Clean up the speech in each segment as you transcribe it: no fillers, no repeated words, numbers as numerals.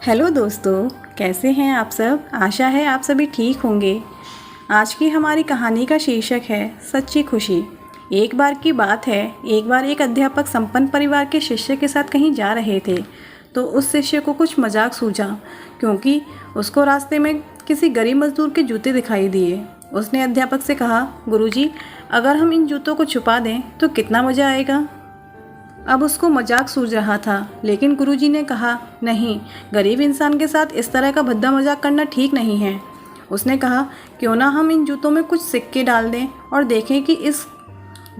Hello दोस्तों, कैसे हैं आप सब। आशा है आप सभी ठीक होंगे। आज की हमारी कहानी का शीर्षक है सच्ची खुशी। एक बार की बात है, एक बार एक अध्यापक संपन्न परिवार के शिष्य के साथ कहीं जा रहे थे तो उस शिष्य को कुछ मजाक सूझा, क्योंकि उसको रास्ते में किसी गरीब मजदूर के जूते दिखाई दिए। उसने अध्यापक से कहा, गुरुजी, अगर हम इन जूतों को छुपा दें तो कितना मज़ा आएगा। अब उसको मजाक सूझ रहा था, लेकिन गुरुजी ने कहा, नहीं, गरीब इंसान के साथ इस तरह का भद्दा मजाक करना ठीक नहीं है। उसने कहा, क्यों ना हम इन जूतों में कुछ सिक्के डाल दें और देखें कि इस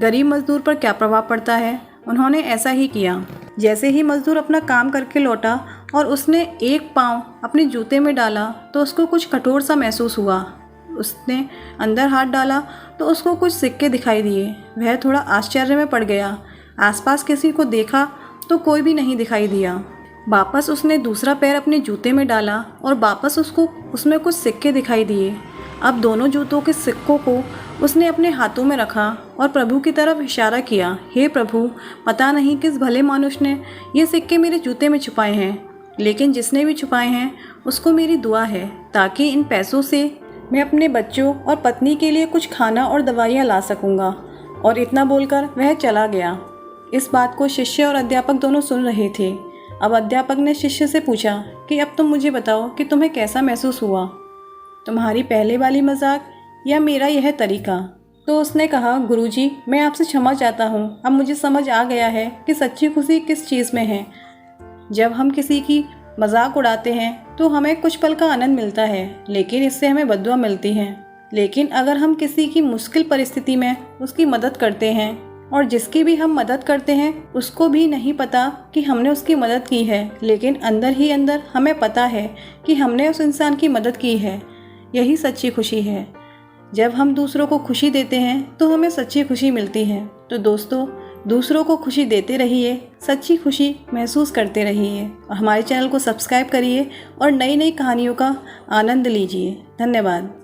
गरीब मजदूर पर क्या प्रभाव पड़ता है। उन्होंने ऐसा ही किया। जैसे ही मजदूर अपना काम करके लौटा और उसने एक पाँव अपने जूते में डाला तो उसको कुछ कठोर सा महसूस हुआ। उसने अंदर हाथ डाला तो उसको कुछ सिक्के दिखाई दिए। वह थोड़ा आश्चर्य में पड़ गया। आसपास किसी को देखा तो कोई भी नहीं दिखाई दिया। वापस उसने दूसरा पैर अपने जूते में डाला और वापस उसको उसमें कुछ सिक्के दिखाई दिए। अब दोनों जूतों के सिक्कों को उसने अपने हाथों में रखा और प्रभु की तरफ इशारा किया, हे प्रभु, पता नहीं किस भले मानुष ने ये सिक्के मेरे जूते में छुपाए हैं, लेकिन जिसने भी छुपाए हैं उसको मेरी दुआ है ताकि इन पैसों से मैं अपने बच्चों और पत्नी के लिए कुछ खाना और दवाइयाँ ला सकूँगा। और इतना बोलकर वह चला गया। इस बात को शिष्य और अध्यापक दोनों सुन रहे थे। अब अध्यापक ने शिष्य से पूछा कि अब तुम मुझे बताओ कि तुम्हें कैसा महसूस हुआ, तुम्हारी पहले वाली मजाक या मेरा यह तरीका। तो उसने कहा, गुरुजी, मैं आपसे क्षमा चाहता हूँ। अब मुझे समझ आ गया है कि सच्ची खुशी किस चीज़ में है। जब हम किसी की मजाक उड़ाते हैं तो हमें कुछ पल का आनंद मिलता है, लेकिन इससे हमें बद्दुआ मिलती है। लेकिन अगर हम किसी की मुश्किल परिस्थिति में उसकी मदद करते हैं और जिसकी भी हम मदद करते हैं उसको भी नहीं पता कि हमने उसकी मदद की है, लेकिन अंदर ही अंदर हमें पता है कि हमने उस इंसान की मदद की है, यही सच्ची खुशी है। जब हम दूसरों को खुशी देते हैं तो हमें सच्ची खुशी मिलती है। तो दोस्तों, दूसरों को खुशी देते रहिए, सच्ची खुशी महसूस करते रहिए और हमारे चैनल को सब्सक्राइब करिए और नई नई कहानियों का आनंद लीजिए। धन्यवाद।